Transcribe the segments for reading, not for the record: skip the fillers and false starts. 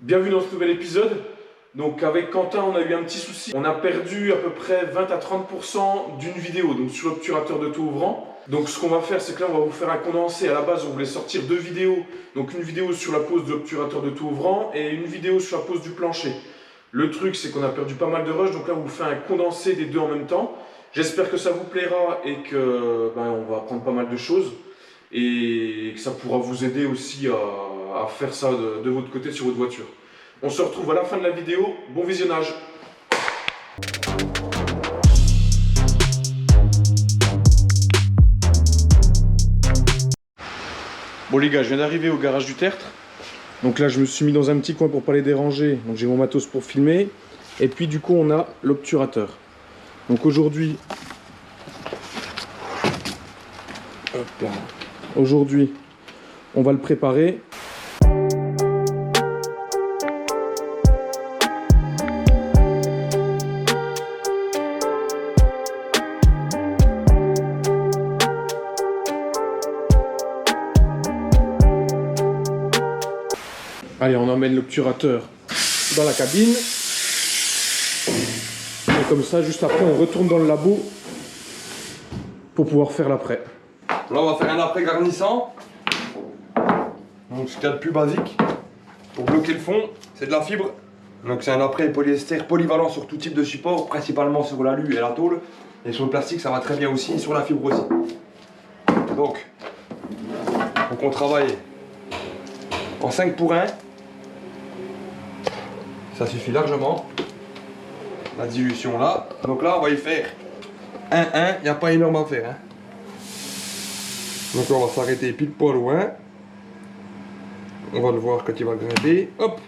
Bienvenue dans ce nouvel épisode. Donc avec Quentin, on a eu un petit souci. On a perdu à peu près 20 à 30% d'une vidéo, donc sur l'obturateur de tout ouvrant. Donc ce qu'on va faire, c'est que là, on va vous faire un condensé. À la base, on voulait sortir deux vidéos. Donc une vidéo sur la pose de l'obturateur de tout ouvrant et une vidéo sur la pose du plancher. Le truc, c'est qu'on a perdu pas mal de rush, donc là, on vous fait un condensé des deux en même temps. J'espère que ça vous plaira et que on va apprendre pas mal de choses. Et que ça pourra vous aider aussi à faire ça de votre côté sur votre voiture. On se retrouve à la fin de la vidéo. Bon visionnage. Bon les gars, je viens d'arriver au garage du Tertre. Donc là, je me suis mis dans un petit coin pour pas les déranger. Donc j'ai mon matos pour filmer. Et puis du coup, on a l'obturateur. Donc aujourd'hui... Aujourd'hui, on va le préparer. Allez, on emmène l'obturateur dans la cabine. Et comme ça, juste après, on retourne dans le labo pour pouvoir faire l'après. Là, on va faire un après garnissant. Donc, ce qu'il y a de plus basique. Pour bloquer le fond, c'est de la fibre. Donc, c'est un après polyester polyvalent sur tout type de support, principalement sur l'alu et la tôle. Et sur le plastique, ça va très bien aussi, et sur la fibre aussi. Donc, on travaille en 5 pour 1. Ça suffit largement. La dilution là. Donc là, on va y faire 1-1. Il n'y a pas énorme à faire. Donc on va s'arrêter pile poil loin. On va le voir quand il va grimper. Hop.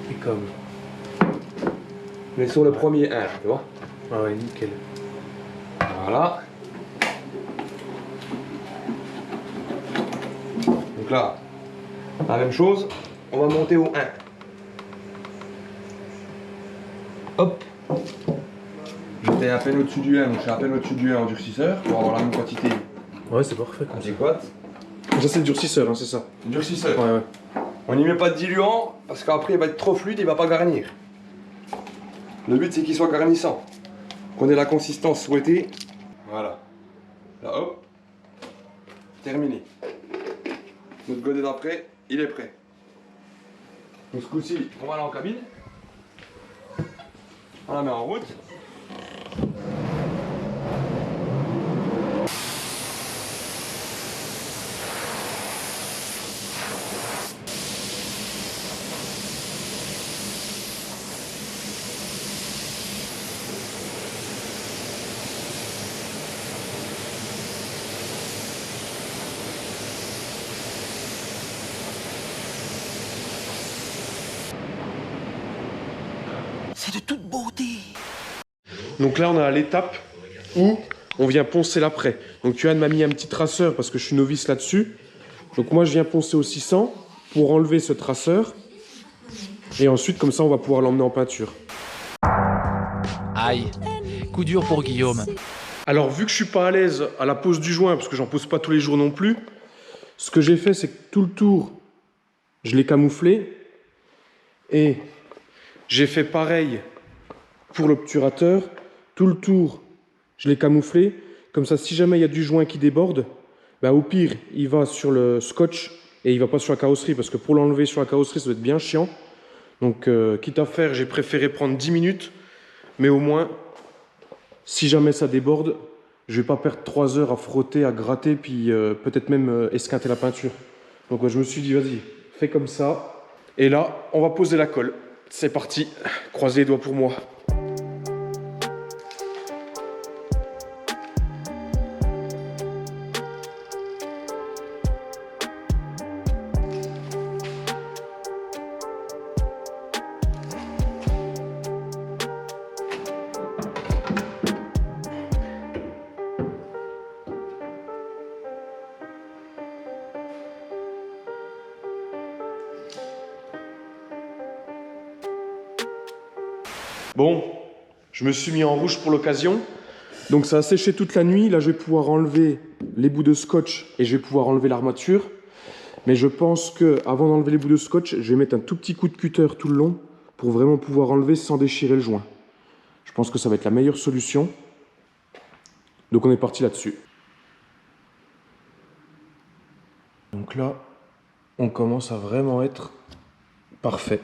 Et comme. Mais sur le premier 1, tu vois. Ah ouais, nickel. Voilà. Donc là, la même chose. On va monter au 1. Hop. J'étais à peine au-dessus du 1, donc je suis à peine au-dessus du 1 en durcisseur pour avoir la même quantité. Ouais, c'est parfait. Adéquate. Ça, c'est le durcisseur, hein, c'est ça. Durcisseur. Ouais, ouais. On n'y met pas de diluant parce qu'après il va être trop fluide, il va pas garnir. Le but c'est qu'il soit garnissant. Qu'on ait la consistance souhaitée. Voilà. Là hop. Terminé. Notre godet d'après, il est prêt. Donc ce coup-ci, on va aller en cabine. On la met en route. C'est de toute beauté. Donc là, on est à l'étape où on vient poncer l'après. Donc Yoann m'a mis un petit traceur parce que je suis novice là-dessus. Donc moi, je viens poncer au 600 pour enlever ce traceur. Et ensuite, comme ça, on va pouvoir l'emmener en peinture. Aïe, coup dur pour Guillaume. Alors, vu que je suis pas à l'aise à la pose du joint, parce que j'en pose pas tous les jours non plus, ce que j'ai fait, c'est que tout le tour, je l'ai camouflé. Et j'ai fait pareil pour l'obturateur. Tout le tour, je l'ai camouflé. Comme ça, si jamais il y a du joint qui déborde, au pire, il va sur le scotch et il va pas sur la carrosserie. Parce que pour l'enlever sur la carrosserie, ça va être bien chiant. Donc, quitte à faire, j'ai préféré prendre 10 minutes. Mais au moins, si jamais ça déborde, je vais pas perdre 3 heures à frotter, à gratter, puis peut-être même esquinter la peinture. Donc, je me suis dit, vas-y, fais comme ça. Et là, on va poser la colle. C'est parti, croisez les doigts pour moi. Bon, je me suis mis en rouge pour l'occasion. Donc ça a séché toute la nuit. Là, je vais pouvoir enlever les bouts de scotch et je vais pouvoir enlever l'armature. Mais je pense que avant d'enlever les bouts de scotch, je vais mettre un tout petit coup de cutter tout le long pour vraiment pouvoir enlever sans déchirer le joint. Je pense que ça va être la meilleure solution. Donc on est parti là-dessus. Donc là, on commence à vraiment être parfait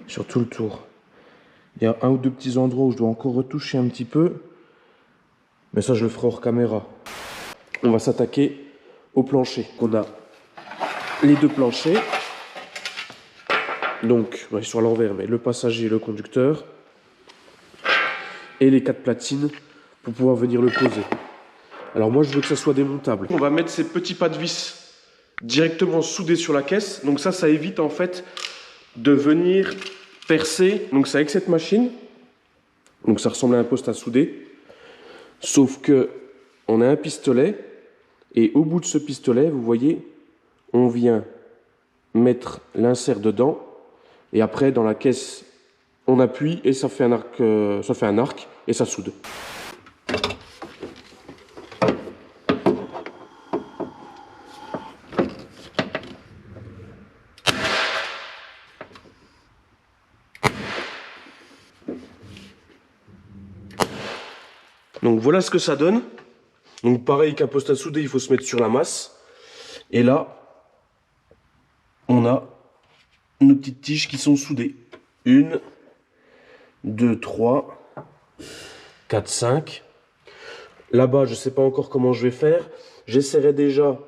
sur tout le tour. Il y a un ou deux petits endroits où je dois encore retoucher un petit peu. Mais ça, je le ferai hors caméra. On va s'attaquer au plancher. On a les deux planchers. Donc, ouais, sur l'envers, mais le passager et le conducteur. Et les 4 platines pour pouvoir venir le poser. Alors moi, je veux que ça soit démontable. On va mettre ces petits pas de vis directement soudés sur la caisse. Donc ça évite en fait de venir percer. Donc c'est avec cette machine. Donc ça ressemble à un poste à souder. Sauf que on a un pistolet. Et au bout de ce pistolet, vous voyez, on vient mettre l'insert dedans. Et après, dans la caisse, on appuie et ça fait un arc, et ça soude. Donc voilà ce que ça donne. Donc pareil qu'un poste à souder, il faut se mettre sur la masse. Et là, on a nos petites tiges qui sont soudées. 1, 2, 3, 4, 5. Là-bas, je ne sais pas encore comment je vais faire. J'essaierai déjà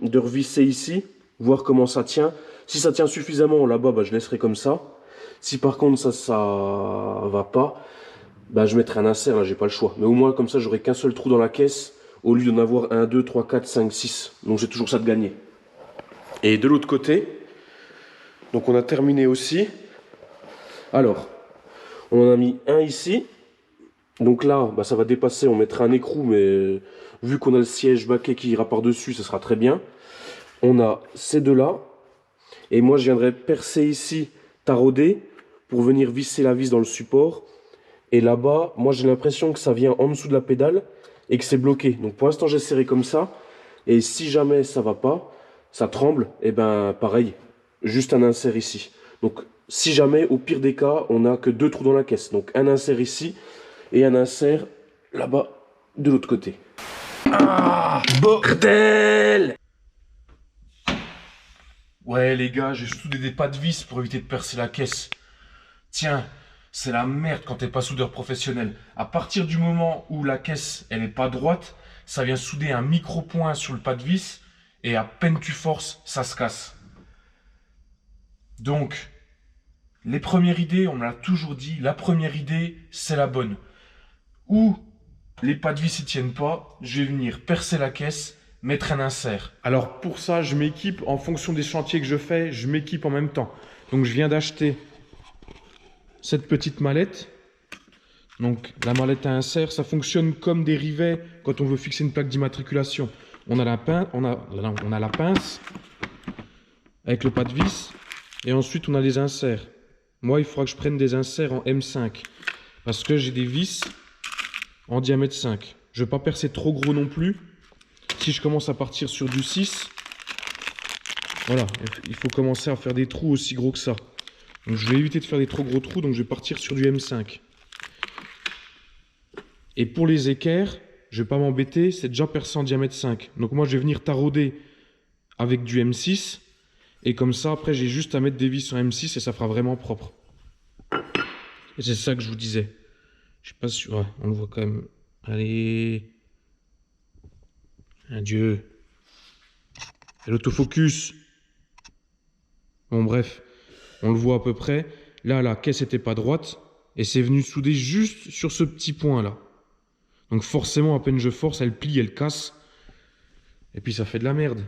de revisser ici, voir comment ça tient. Si ça tient suffisamment, là-bas, je laisserai comme ça. Si par contre ça va pas, je mettrai un insert, là, j'ai pas le choix. Mais au moins, comme ça, j'aurai qu'un seul trou dans la caisse, au lieu d'en avoir 1, 2, 3, 4, 5, 6. Donc j'ai toujours ça de gagné. Et de l'autre côté, donc on a terminé aussi. Alors, on en a mis un ici. Donc là, ça va dépasser, on mettra un écrou, mais vu qu'on a le siège baquet qui ira par-dessus, ça sera très bien. On a ces deux-là. Et moi, je viendrai percer ici, tarauder, pour venir visser la vis dans le support. Et là-bas, moi, j'ai l'impression que ça vient en dessous de la pédale et que c'est bloqué. Donc pour l'instant, j'ai serré comme ça. Et si jamais ça va pas, ça tremble, et pareil, juste un insert ici. Donc si jamais, au pire des cas, on n'a que 2 trous dans la caisse. Donc un insert ici et un insert là-bas de l'autre côté. Ah, bordel! Ouais les gars, j'ai soudé des pas de vis pour éviter de percer la caisse. Tiens, c'est la merde quand t'es pas soudeur professionnel. À partir du moment où la caisse elle est pas droite, ça vient souder un micro-point sur le pas de vis et à peine tu forces, ça se casse. Donc, les premières idées, on me l'a toujours dit, la première idée, c'est la bonne. Ou les pas de vis ne tiennent pas, je vais venir percer la caisse, mettre un insert. Alors pour ça, je m'équipe en fonction des chantiers que je fais, je m'équipe en même temps. Donc je viens d'acheter cette petite mallette. Donc la mallette à insert, ça fonctionne comme des rivets quand on veut fixer une plaque d'immatriculation. On a la pince avec le pas de vis et ensuite on a les inserts. Moi, il faudra que je prenne des inserts en M5 parce que j'ai des vis en diamètre 5. Je ne vais pas percer trop gros non plus. Si je commence à partir sur du 6, voilà, il faut commencer à faire des trous aussi gros que ça. Donc je vais éviter de faire des trop gros trous, donc je vais partir sur du M5. Et pour les équerres, je vais pas m'embêter, c'est déjà percé en diamètre 5. Donc moi je vais venir tarauder avec du M6. Et comme ça, après j'ai juste à mettre des vis en M6 et ça fera vraiment propre. Et c'est ça que je vous disais. Je sais pas si... Ouais, on le voit quand même. Allez. Adieu. Et l'autofocus. Bon bref, on le voit à peu près. Là, la caisse était pas droite. Et c'est venu souder juste sur ce petit point là. Donc forcément, à peine je force, elle plie, elle casse. Et puis ça fait de la merde.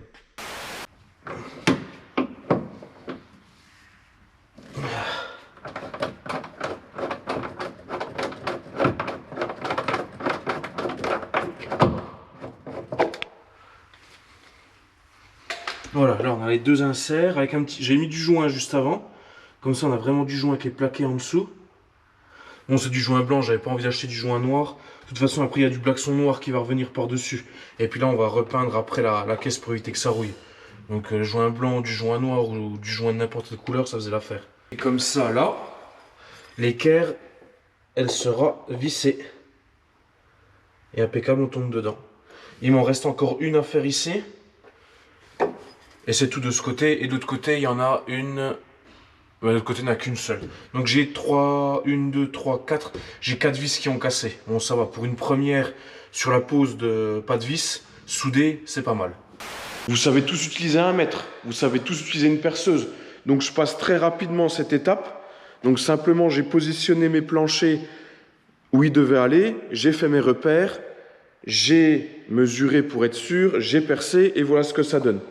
Voilà, là on a les deux inserts avec un petit... J'ai mis du joint juste avant. Comme ça on a vraiment du joint avec les plaqués en dessous. Bon, c'est du joint blanc, j'avais pas envie d'acheter du joint noir. De toute façon, après il y a du blackson noir qui va revenir par-dessus. Et puis là on va repeindre après la caisse pour éviter que ça rouille. Donc le joint blanc, du joint noir ou du joint de n'importe quelle couleur, ça faisait l'affaire. Et comme ça, là, l'équerre, elle sera vissée. Et impeccable, on tombe dedans. Il m'en reste encore une à faire ici. Et c'est tout de ce côté. Et de l'autre côté, il y en a une... de l'autre côté, il n'y en a qu'une seule. Donc j'ai 3, 1, 2, 3, 4. J'ai 4 vis qui ont cassé. Bon, ça va. Pour une première sur la pose de pas de vis, soudé, c'est pas mal. Vous savez tous utiliser un mètre. Vous savez tous utiliser une perceuse. Donc je passe très rapidement cette étape. Donc simplement, j'ai positionné mes planchers où ils devaient aller. J'ai fait mes repères. J'ai mesuré pour être sûr. J'ai percé et voilà ce que ça donne.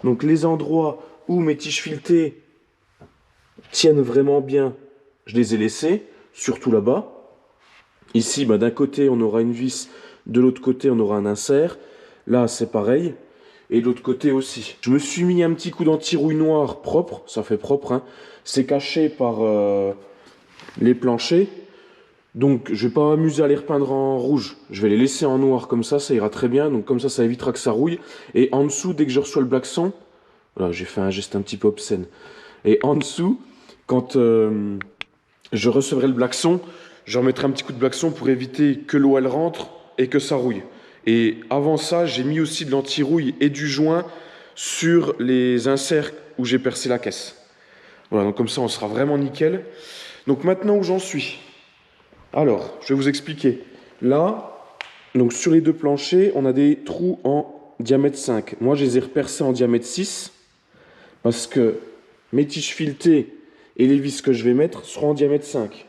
Donc les endroits où mes tiges filetées tiennent vraiment bien, je les ai laissés, surtout là-bas. Ici, bah, d'un côté, on aura une vis, de l'autre côté, on aura un insert. Là, c'est pareil. Et de l'autre côté aussi. Je me suis mis un petit coup d'anti-rouille noir propre, ça fait propre, hein. C'est caché par les planchers. Donc, je vais pas m'amuser à les repeindre en rouge. Je vais les laisser en noir comme ça ira très bien. Donc, comme ça évitera que ça rouille. Et en dessous, dès que je reçois le blackson, voilà, j'ai fait un geste un petit peu obscène. Et en dessous, quand je recevrai le blackson, je remettrai un petit coup de blackson pour éviter que l'eau elle rentre et que ça rouille. Et avant ça, j'ai mis aussi de l'anti-rouille et du joint sur les inserts où j'ai percé la caisse. Voilà, donc comme ça, on sera vraiment nickel. Donc maintenant où j'en suis. Alors, je vais vous expliquer. Là, donc sur les deux planchers, on a des trous en diamètre 5. Moi, je les ai repercés en diamètre 6 parce que mes tiges filetées et les vis que je vais mettre seront en diamètre 5.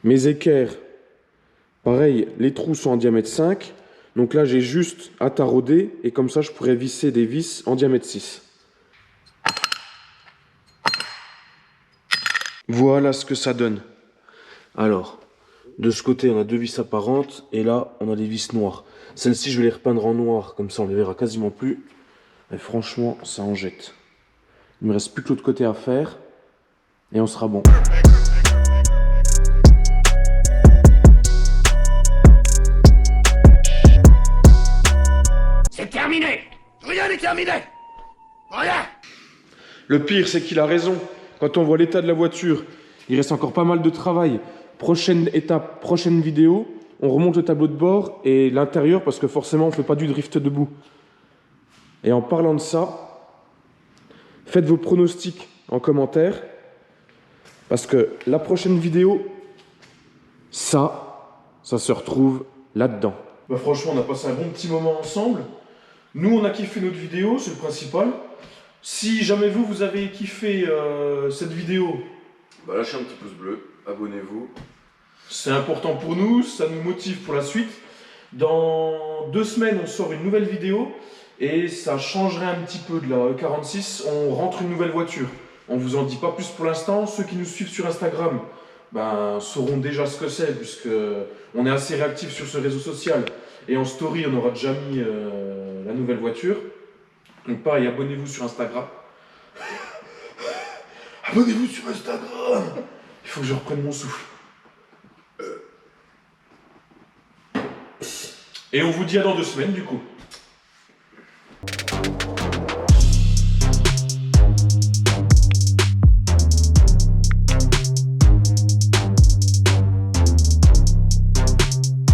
Mes équerres, pareil, les trous sont en diamètre 5. Donc là, j'ai juste à tarauder et comme ça, je pourrais visser des vis en diamètre 6. Voilà ce que ça donne. Alors, de ce côté, on a deux vis apparentes et là, on a les vis noires. Celles-ci, je vais les repeindre en noir, comme ça, on les verra quasiment plus. Et franchement, ça en jette. Il me reste plus que l'autre côté à faire et on sera bon. C'est terminé. Rien n'est terminé. Rien. Le pire, c'est qu'il a raison. Quand on voit l'état de la voiture, il reste encore pas mal de travail. Prochaine étape, prochaine vidéo, on remonte le tableau de bord et l'intérieur parce que forcément on ne fait pas du drift debout. Et en parlant de ça, faites vos pronostics en commentaire parce que la prochaine vidéo, ça se retrouve là-dedans. Bah franchement, on a passé un bon petit moment ensemble. Nous, on a kiffé notre vidéo, c'est le principal. Si jamais vous avez kiffé cette vidéo, bah lâchez un petit pouce bleu, abonnez-vous. C'est important pour nous, ça nous motive pour la suite. Dans 2 semaines, on sort une nouvelle vidéo et ça changerait un petit peu de la E46. On rentre une nouvelle voiture. On vous en dit pas plus pour l'instant. Ceux qui nous suivent sur Instagram sauront déjà ce que c'est puisque on est assez réactif sur ce réseau social. Et en story, on aura déjà mis la nouvelle voiture. Donc pareil, abonnez-vous sur Instagram. Abonnez-vous sur Instagram. Il faut que je reprenne mon souffle. Et on vous dit à dans 2 semaines du coup.